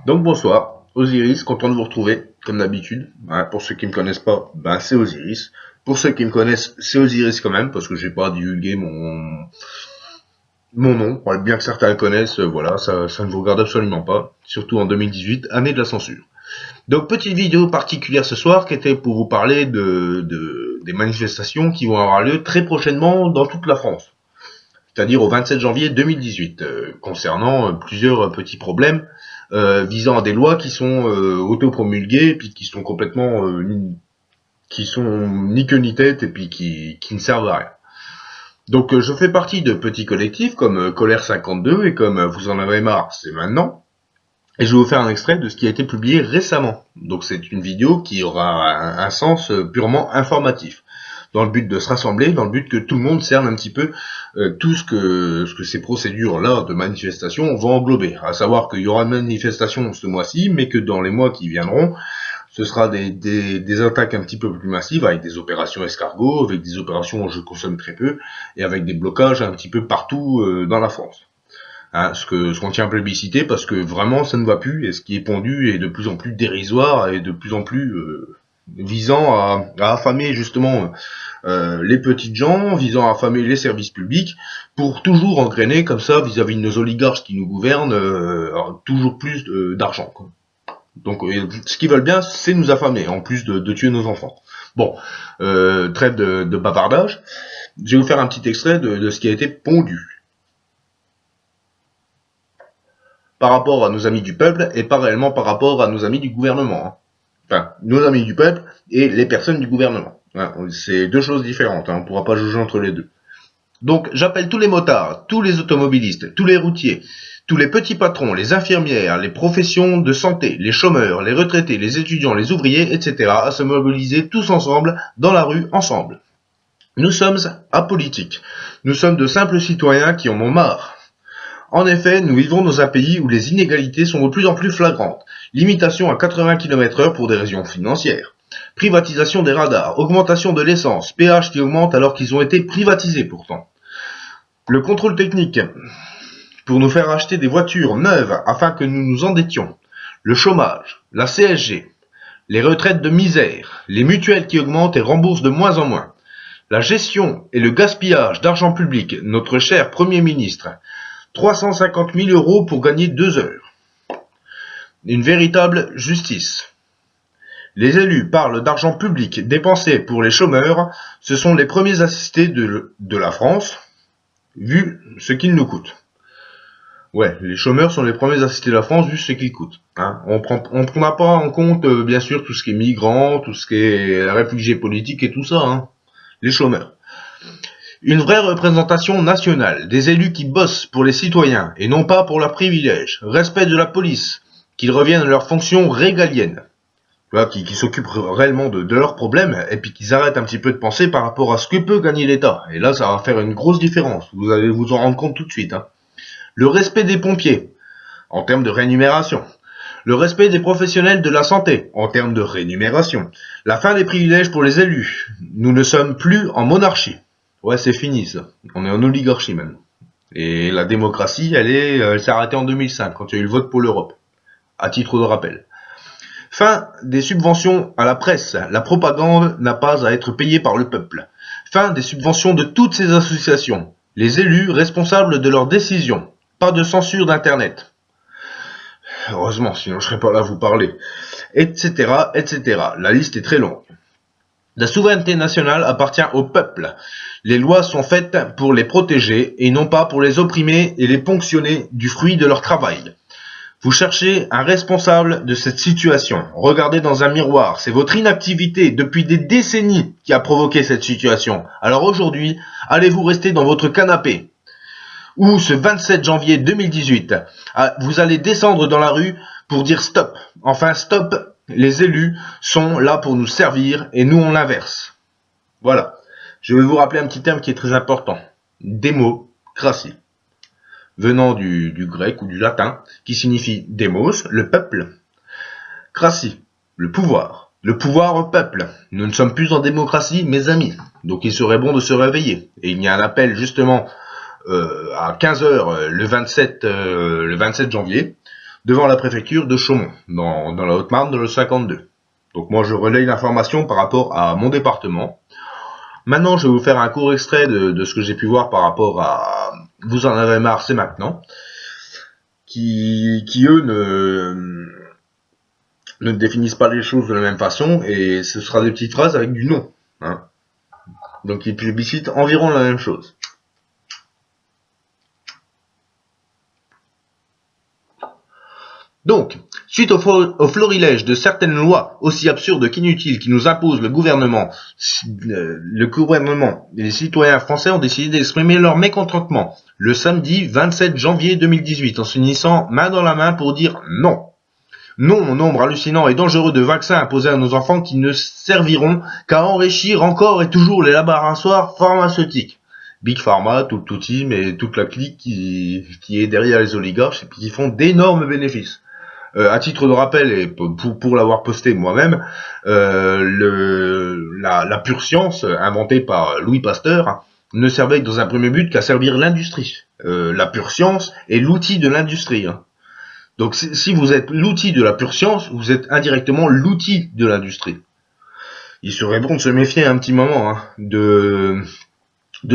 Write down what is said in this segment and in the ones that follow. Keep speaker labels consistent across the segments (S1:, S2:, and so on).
S1: Donc bonsoir, Osiris, content de vous retrouver, comme d'habitude. Voilà, pour ceux qui me connaissent pas, c'est Osiris. Pour ceux qui me connaissent, c'est Osiris quand même, parce que j'ai pas divulgué mon nom. Ouais, bien que certains le connaissent, voilà, ça ne vous regarde absolument pas. Surtout en 2018, année de la censure. Donc petite vidéo particulière ce soir qui était pour vous parler des manifestations qui vont avoir lieu très prochainement dans toute la France. C'est-à-dire au 27 janvier 2018, concernant plusieurs petits problèmes visant à des lois qui sont autopromulguées et puis qui sont complètement qui sont ni queue ni tête et puis qui ne servent à rien. Donc je fais partie de petits collectifs comme Colère 52 et comme Vous en avez marre, c'est maintenant. Et je vais vous faire un extrait de ce qui a été publié récemment. Donc c'est une vidéo qui aura un sens purement informatif, dans le but de se rassembler, dans le but que tout le monde cerne un petit peu tout ce que ces procédures-là de manifestation vont englober. À savoir qu'il y aura une manifestation ce mois-ci, mais que dans les mois qui viendront, ce sera des attaques un petit peu plus massives, avec des opérations escargots, avec des opérations où je consomme très peu, et avec des blocages un petit peu partout dans la France. Ce qu'on tient à plébisciter parce que vraiment ça ne va plus, et ce qui est pondu est de plus en plus dérisoire et de plus en plus visant à affamer justement les petites gens, visant à affamer les services publics, pour toujours engrainer comme ça vis-à-vis de nos oligarques qui nous gouvernent toujours plus d'argent, quoi. Donc ce qu'ils veulent bien, c'est nous affamer, en plus de tuer nos enfants. Bon, trêve de bavardage, je vais vous faire un petit extrait de ce qui a été pondu par rapport à nos amis du peuple et pas réellement par rapport à nos amis du gouvernement. Enfin, nos amis du peuple et les personnes du gouvernement. C'est deux choses différentes, on ne pourra pas juger entre les deux. Donc j'appelle tous les motards, tous les automobilistes, tous les routiers, tous les petits patrons, les infirmières, les professions de santé, les chômeurs, les retraités, les étudiants, les ouvriers, etc. à se mobiliser tous ensemble, dans la rue, ensemble. Nous sommes apolitiques. Nous sommes de simples citoyens qui en ont marre. En effet, nous vivons dans un pays où les inégalités sont de plus en plus flagrantes. Limitation à 80 km/h pour des raisons financières. Privatisation des radars, augmentation de l'essence, péage qui augmente alors qu'ils ont été privatisés pourtant. Le contrôle technique pour nous faire acheter des voitures neuves afin que nous nous endettions. Le chômage, la CSG, les retraites de misère, les mutuelles qui augmentent et remboursent de moins en moins. La gestion et le gaspillage d'argent public, notre cher Premier ministre. 350 000 € pour gagner 2 heures. Une véritable justice. Les élus parlent d'argent public dépensé pour les chômeurs. Ce sont les premiers assistés de la France, vu ce qu'ils nous coûtent. Ouais, les chômeurs sont les premiers assistés de la France, vu ce qu'ils coûtent. On prend pas en compte, bien sûr, tout ce qui est migrants, tout ce qui est réfugiés politiques et tout ça. Les chômeurs. Une vraie représentation nationale, des élus qui bossent pour les citoyens et non pas pour leurs privilèges. Respect de la police, qu'ils reviennent à leurs fonctions régaliennes. Voilà, qui s'occupent réellement de leurs problèmes et puis qu'ils arrêtent un petit peu de penser par rapport à ce que peut gagner l'État. Et là, ça va faire une grosse différence. Vous allez vous en rendre compte tout de suite. Le respect des pompiers, en termes de rémunération. Le respect des professionnels de la santé, en termes de rémunération. La fin des privilèges pour les élus. Nous ne sommes plus en monarchie. Ouais, c'est fini ça. On est en oligarchie maintenant. Et la démocratie, elle s'est arrêtée en 2005, quand il y a eu le vote pour l'Europe. À titre de rappel. Fin des subventions à la presse. La propagande n'a pas à être payée par le peuple. Fin des subventions de toutes ces associations. Les élus responsables de leurs décisions. Pas de censure d'Internet. Heureusement, sinon je serais pas là à vous parler. Etc., etc. La liste est très longue. La souveraineté nationale appartient au peuple. Les lois sont faites pour les protéger et non pas pour les opprimer et les ponctionner du fruit de leur travail. Vous cherchez un responsable de cette situation. Regardez dans un miroir. C'est votre inactivité depuis des décennies qui a provoqué cette situation. Alors aujourd'hui, allez-vous rester dans votre canapé? Ou ce 27 janvier 2018, vous allez descendre dans la rue pour dire stop. Enfin stop. Les élus sont là pour nous servir et nous on l'inverse. Voilà. Je vais vous rappeler un petit terme qui est très important. Démocratie. Venant du grec ou du latin, qui signifie démos, le peuple. Cratie, le pouvoir. Le pouvoir au peuple. Nous ne sommes plus en démocratie, mes amis. Donc il serait bon de se réveiller. Et il y a un appel justement à 15 h le 27 janvier devant la préfecture de Chaumont, dans la Haute-Marne, dans le 52. Donc moi, je relaye l'information par rapport à mon département. Maintenant, je vais vous faire un court extrait de ce que j'ai pu voir par rapport à Vous en avez marre, c'est maintenant, qui eux ne définissent pas les choses de la même façon, et ce sera des petites phrases avec du non. Hein. Donc ils plébiscitent environ la même chose. Donc, suite au florilège de certaines lois aussi absurdes qu'inutiles qui nous impose le gouvernement et les citoyens français ont décidé d'exprimer leur mécontentement le samedi 27 janvier 2018 en s'unissant main dans la main pour dire non. Non au nombre hallucinant et dangereux de vaccins imposés à nos enfants qui ne serviront qu'à enrichir encore et toujours les laboratoires pharmaceutiques. Big Pharma, tout le team et toute la clique qui est derrière les oligarches et qui font d'énormes bénéfices. À titre de rappel, et pour l'avoir posté moi-même, la pure science, inventée par Louis Pasteur, hein, ne servait dans un premier but qu'à servir l'industrie. La pure science est l'outil de l'industrie. Hein. Donc si vous êtes l'outil de la pure science, vous êtes indirectement l'outil de l'industrie. Il serait bon de se méfier un petit moment hein, de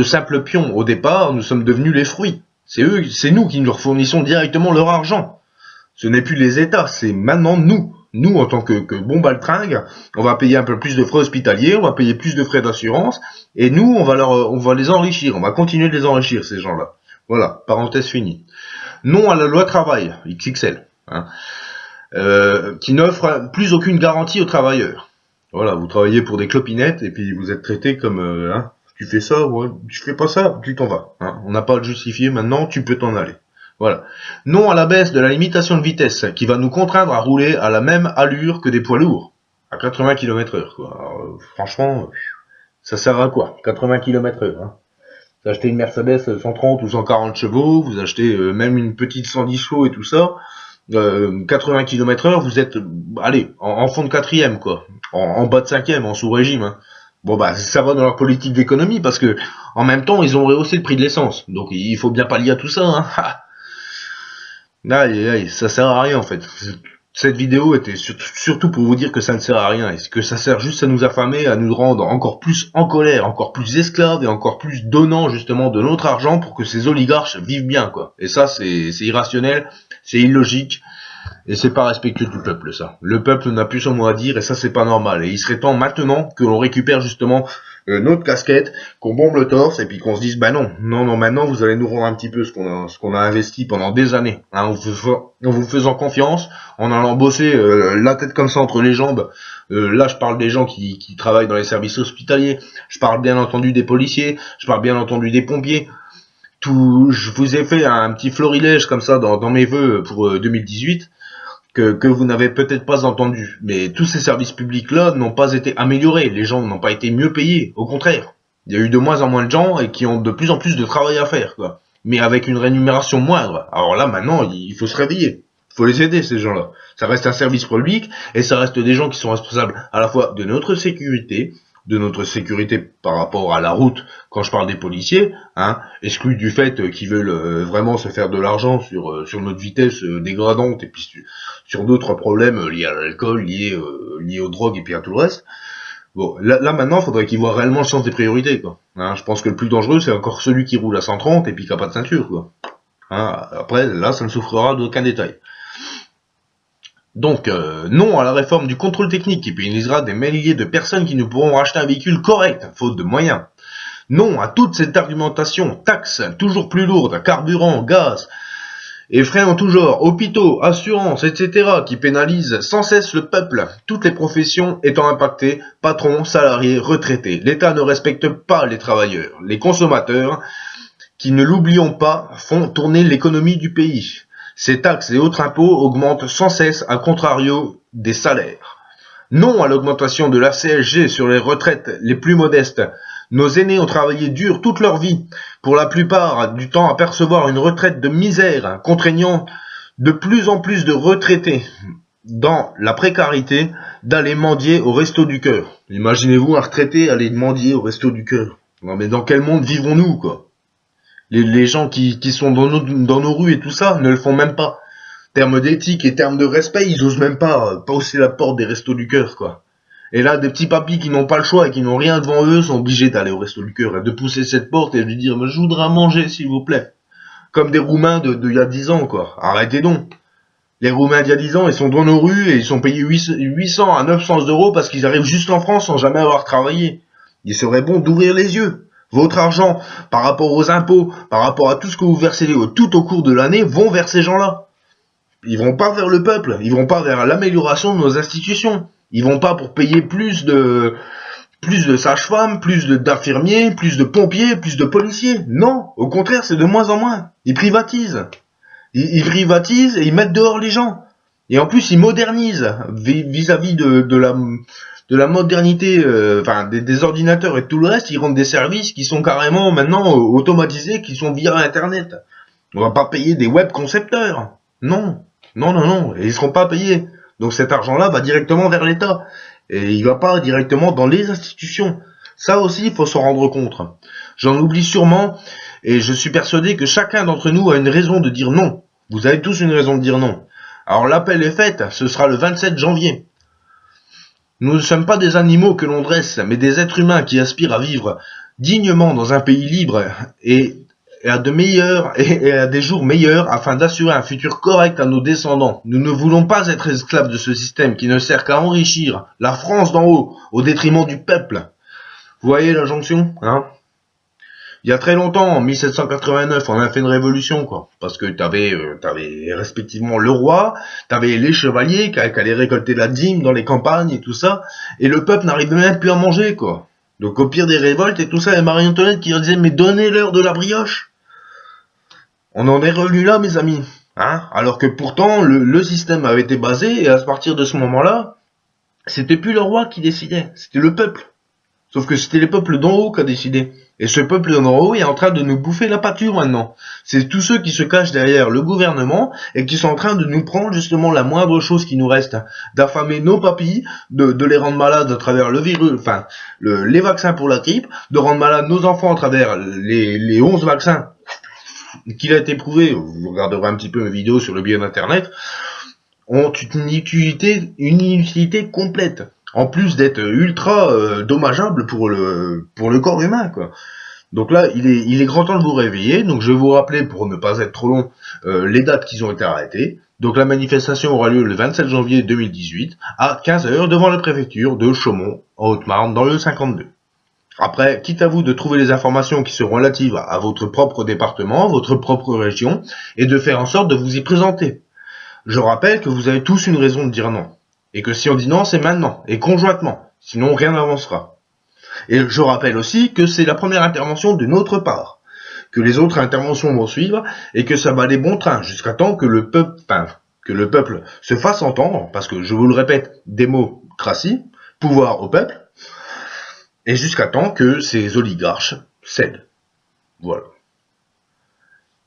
S1: simples pions. Au départ, nous sommes devenus les fruits. C'est nous qui leur fournissons directement leur argent. Ce n'est plus les États, c'est maintenant nous. Nous, en tant que bon baltringue, on va payer un peu plus de frais hospitaliers, on va payer plus de frais d'assurance, et nous, on va les enrichir, on va continuer de les enrichir, ces gens-là. Voilà, parenthèse finie. Non à la loi travail, XXL, hein, qui n'offre plus aucune garantie aux travailleurs. Voilà, vous travaillez pour des clopinettes, et puis vous êtes traité comme, hein, tu fais ça, ouais, tu fais pas ça, tu t'en vas. Hein, on n'a pas à le justifier, maintenant, tu peux t'en aller. Voilà. Non à la baisse de la limitation de vitesse, qui va nous contraindre à rouler à la même allure que des poids lourds, à 80 km/h. Alors, franchement, ça sert à quoi 80 km/h. Hein. Vous achetez une Mercedes 130 ou 140 chevaux, vous achetez même une petite 110 chevaux et tout ça, 80 km/h, vous êtes, allez, en fond de quatrième, quoi, en bas de cinquième, en sous-régime. Hein. Bon bah ça va dans leur politique d'économie parce que en même temps ils ont rehaussé le prix de l'essence, donc il faut bien pallier à tout ça. Hein. Aïe, ça sert à rien en fait. Cette vidéo était surtout pour vous dire que ça ne sert à rien et que ça sert juste à nous affamer, à nous rendre encore plus en colère, encore plus esclaves et encore plus donnants justement de notre argent pour que ces oligarches vivent bien quoi. Et ça c'est irrationnel, c'est illogique et c'est pas respectueux du peuple ça. Le peuple n'a plus son mot à dire et ça c'est pas normal. Et il serait temps maintenant que l'on récupère justement notre casquette, qu'on bombe le torse et puis qu'on se dise bah non, maintenant vous allez nous rendre un petit peu ce qu'on a investi pendant des années, hein, en vous faisant confiance, en allant bosser la tête comme ça entre les jambes. Là je parle des gens qui travaillent dans les services hospitaliers, je parle bien entendu des policiers, je parle bien entendu des pompiers. Je vous ai fait un petit florilège comme ça dans mes vœux pour 2018. Que vous n'avez peut-être pas entendu. Mais tous ces services publics-là n'ont pas été améliorés. Les gens n'ont pas été mieux payés. Au contraire. Il y a eu de moins en moins de gens et qui ont de plus en plus de travail à faire, quoi. Mais avec une rémunération moindre. Alors là, maintenant, il faut se réveiller. Il faut les aider, ces gens-là. Ça reste un service public et ça reste des gens qui sont responsables à la fois de notre sécurité par rapport à la route, quand je parle des policiers, hein, exclus du fait qu'ils veulent vraiment se faire de l'argent sur notre vitesse dégradante et puis sur d'autres problèmes liés à l'alcool, liés aux drogues et puis à tout le reste. Bon, là maintenant, il faudrait qu'ils voient réellement le sens des priorités, quoi. Hein, je pense que le plus dangereux, c'est encore celui qui roule à 130 et puis qui a pas de ceinture, quoi. Hein, après, là, ça ne souffrira d'aucun détail. Donc, non à la réforme du contrôle technique qui pénalisera des milliers de personnes qui ne pourront racheter un véhicule correct, faute de moyens. Non à toute cette argumentation, taxes toujours plus lourdes, carburant, gaz, et frais en tout genre, hôpitaux, assurances, etc., qui pénalisent sans cesse le peuple, toutes les professions étant impactées, patrons, salariés, retraités. L'État ne respecte pas les travailleurs, les consommateurs, qui, ne l'oublions pas, font tourner l'économie du pays. Ces taxes et autres impôts augmentent sans cesse à contrario des salaires. Non à l'augmentation de la CSG sur les retraites les plus modestes. Nos aînés ont travaillé dur toute leur vie, pour la plupart du temps à percevoir une retraite de misère, contraignant de plus en plus de retraités dans la précarité d'aller mendier au resto du cœur. Imaginez-vous un retraité aller mendier au resto du cœur. Non mais dans quel monde vivons-nous quoi? Les gens qui sont dans nos rues et tout ça ne le font même pas. Termes d'éthique et termes de respect, ils osent même pas pousser la porte des restos du cœur, quoi. Et là, des petits papis qui n'ont pas le choix et qui n'ont rien devant eux sont obligés d'aller au resto du cœur et de pousser cette porte et de lui dire « Je voudrais manger, s'il vous plaît ». Comme des Roumains de il y a 10 ans, quoi. Arrêtez donc. Les Roumains d'il y a 10 ans, ils sont dans nos rues et ils sont payés 800 à 900 euros parce qu'ils arrivent juste en France sans jamais avoir travaillé. Il serait bon d'ouvrir les yeux. Votre argent, par rapport aux impôts, par rapport à tout ce que vous versez tout au cours de l'année, vont vers ces gens-là. Ils vont pas vers le peuple, ils vont pas vers l'amélioration de nos institutions. Ils vont pas pour payer plus de sages-femmes, d'infirmiers, plus de pompiers, plus de policiers. Non, au contraire, c'est de moins en moins. Ils privatisent. Ils privatisent et ils mettent dehors les gens. Et en plus, ils modernisent vis-à-vis de la modernité, des ordinateurs et tout le reste. Ils rendent des services qui sont carrément maintenant automatisés, qui sont via Internet. On va pas payer des web concepteurs. Non. Et ils seront pas payés. Donc cet argent-là va directement vers l'État. Et il va pas directement dans les institutions. Ça aussi, il faut s'en rendre compte. J'en oublie sûrement, et je suis persuadé que chacun d'entre nous a une raison de dire non. Vous avez tous une raison de dire non. Alors l'appel est fait, ce sera le 27 janvier. Nous ne sommes pas des animaux que l'on dresse, mais des êtres humains qui aspirent à vivre dignement dans un pays libre et à des jours meilleurs afin d'assurer un futur correct à nos descendants. Nous ne voulons pas être esclaves de ce système qui ne sert qu'à enrichir la France d'en haut au détriment du peuple. Vous voyez la jonction, hein? Il y a très longtemps, en 1789, on a fait une révolution, quoi. Parce que t'avais respectivement le roi, t'avais les chevaliers qui allaient récolter la dîme dans les campagnes et tout ça, et le peuple n'arrivait même plus à manger, quoi. Donc au pire des révoltes et tout ça, il y a Marie-Antoinette qui leur disait « Mais donnez-leur de la brioche !» On en est revenu là, mes amis. Hein, alors que pourtant, le système avait été basé, et à partir de ce moment-là, c'était plus le roi qui décidait, c'était le peuple. Sauf que c'était les peuples d'en haut qui a décidé. Et ce peuple d'en haut est en train de nous bouffer la pâture maintenant. C'est tous ceux qui se cachent derrière le gouvernement et qui sont en train de nous prendre justement la moindre chose qui nous reste, d'affamer nos papilles, de les rendre malades à travers le virus, les vaccins pour la grippe, de rendre malades nos enfants à travers les 11 vaccins qu'il a été prouvé, vous regarderez un petit peu mes vidéos sur le biais d'internet, ont une inutilité complète. En plus d'être ultra dommageable pour le corps humain, quoi. Donc là, il est grand temps de vous réveiller. Donc je vais vous rappeler, pour ne pas être trop long, les dates qui ont été arrêtées. Donc la manifestation aura lieu le 27 janvier 2018 à 15h devant la préfecture de Chaumont, en Haute-Marne, dans le 52. Après, quitte à vous de trouver les informations qui seront relatives à votre propre département, votre propre région, et de faire en sorte de vous y présenter. Je rappelle que vous avez tous une raison de dire non. Et que si on dit non, c'est maintenant, et conjointement. Sinon, rien n'avancera. Et je rappelle aussi que c'est la première intervention de notre part. Que les autres interventions vont suivre, et que ça va aller bon train, jusqu'à temps que le peuple se fasse entendre, parce que, je vous le répète, démocratie, pouvoir au peuple, et jusqu'à temps que ces oligarches cèdent. Voilà.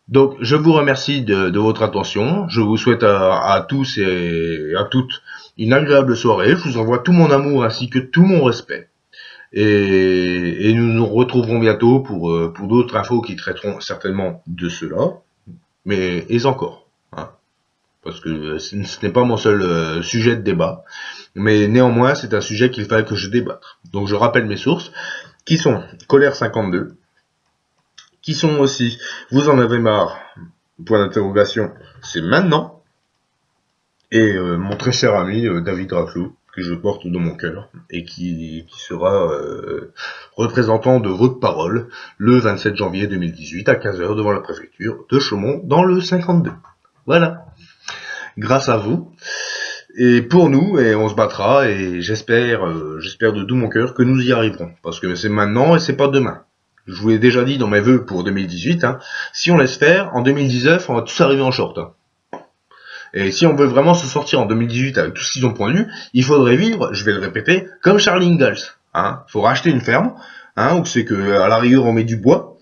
S1: Donc, je vous remercie de votre attention. Je vous souhaite à tous et à toutes une agréable soirée. Je vous envoie tout mon amour ainsi que tout mon respect. Et nous nous retrouverons bientôt pour d'autres infos qui traiteront certainement de cela. Mais encore. Hein, parce que ce n'est pas mon seul sujet de débat. Mais néanmoins, c'est un sujet qu'il fallait que je débatte. Donc je rappelle mes sources, qui sont Colère 52, qui sont aussi Vous en avez marre, point d'interrogation, c'est maintenant, et mon très cher ami David Raclot, que je porte dans mon cœur, et qui sera représentant de votre parole le 27 janvier 2018 à 15h devant la préfecture de Chaumont dans le 52. Voilà. Grâce à vous. Et pour nous, et on se battra, et j'espère de tout mon cœur que nous y arriverons. Parce que c'est maintenant et c'est pas demain. Je vous l'ai déjà dit dans mes vœux pour 2018, hein, si on laisse faire, en 2019, on va tous arriver en short. Hein. Et si on veut vraiment se sortir en 2018 avec tout ce qu'ils ont pondu, il faudrait vivre, je vais le répéter, comme Charlie Ingalls. Hein. Faut racheter une ferme, hein, où c'est que à la rigueur on met du bois,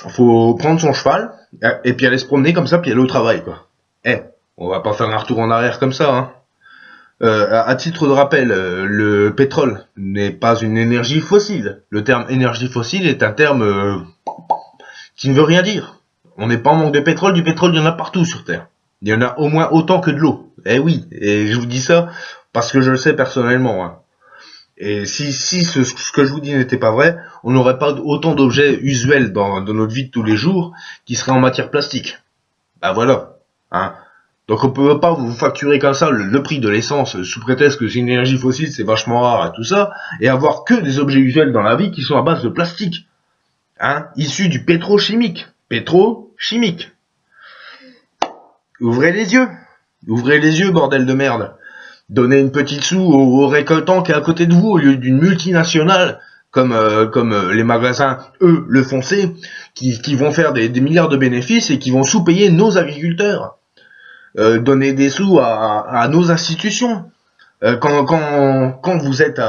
S1: faut prendre son cheval, et puis aller se promener comme ça, puis aller au travail, quoi. On va pas faire un retour en arrière comme ça, hein. À titre de rappel, le pétrole n'est pas une énergie fossile. Le terme énergie fossile est un terme qui ne veut rien dire. On n'est pas en manque de pétrole, du pétrole il y en a partout sur Terre. Il y en a au moins autant que de l'eau. Eh oui, et je vous dis ça parce que je le sais personnellement. Hein. Et si ce que je vous dis n'était pas vrai, on n'aurait pas autant d'objets usuels dans notre vie de tous les jours qui seraient en matière plastique. Bah voilà. Hein. Donc on peut pas vous facturer comme ça le prix de l'essence sous prétexte que c'est une énergie fossile, c'est vachement rare et tout ça, et avoir que des objets usuels dans la vie qui sont à base de plastique, hein, issus du pétrochimique. Pétrochimique. Ouvrez les yeux, bordel de merde. Donnez une petite sou au récoltant qui est à côté de vous au lieu d'une multinationale comme les magasins, eux, le foncé, qui vont faire des milliards de bénéfices et qui vont sous-payer nos agriculteurs. Donner des sous à nos institutions. Quand vous êtes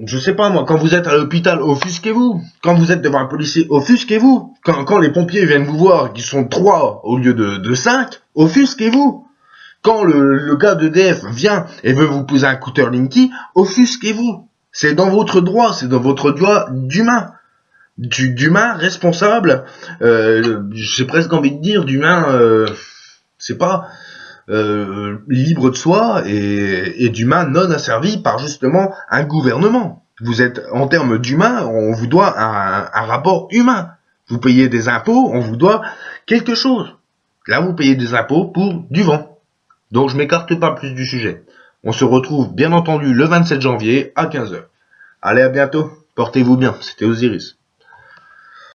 S1: je sais pas moi, quand vous êtes à l'hôpital, offusquez-vous. Quand vous êtes devant un policier, offusquez-vous. Quand les pompiers viennent vous voir, qu'ils sont 3 au lieu de 5, offusquez-vous. Quand le gars d'EDF vient et veut vous poser un cutter linky, offusquez-vous. C'est dans votre droit, c'est dans votre droit d'humain. D'humain responsable, j'ai presque envie de dire d'humain, c'est pas libre de soi et d'humain non asservi par justement un gouvernement. Vous êtes en termes d'humain, on vous doit un rapport humain. Vous payez des impôts, on vous doit quelque chose. Là, vous payez des impôts pour du vent. Donc, je m'écarte pas plus du sujet. On se retrouve bien entendu le 27 janvier à 15h. Allez, à bientôt. Portez-vous bien. C'était Osiris.